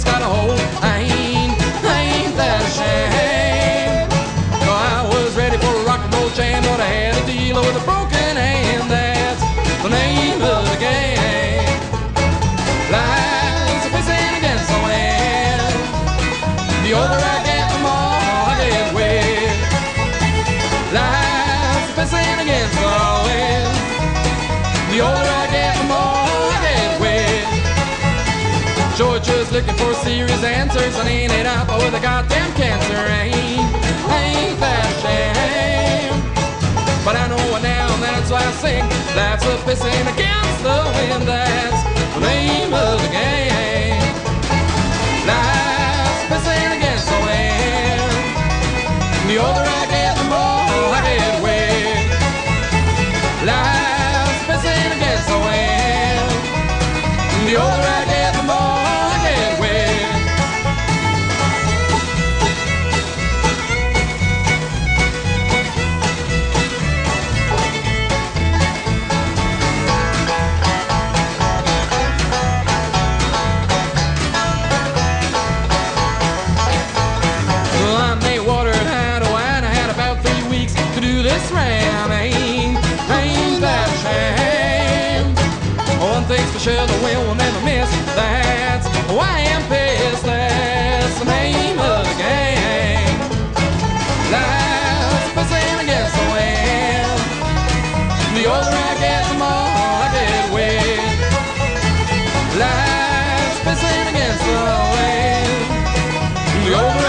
it's got a hold. Ain't that a shame? No, I was ready for a rock and roll jam, but I had a dealer with a broken hand. That's the name of the game. Life's a pissing against the wind. The older I get, the more I get wet. Life's a pissing against the wind. The older I get, the more I get wet. Georgia's looking for serious answers, and ain't it up with a goddamn cancer? Ain't that a shame? But I know it now, and that's why I sing. Life's a pissing against the wind. That's the name of the game. Life's a pissing against the wind. The older I get, the more I get wet. Life's pissing against the wind. The older I get, the more I get wet. Well, I made water out of wine. I had about 3 weeks to do this ram. Ain't that a shame? One thing's for sure, the wind will never miss. That's why I'm pissed. That's the name of the game. Life's pissing against the wind. The older I get, the more I get wet. Life's pissing against the wind. The older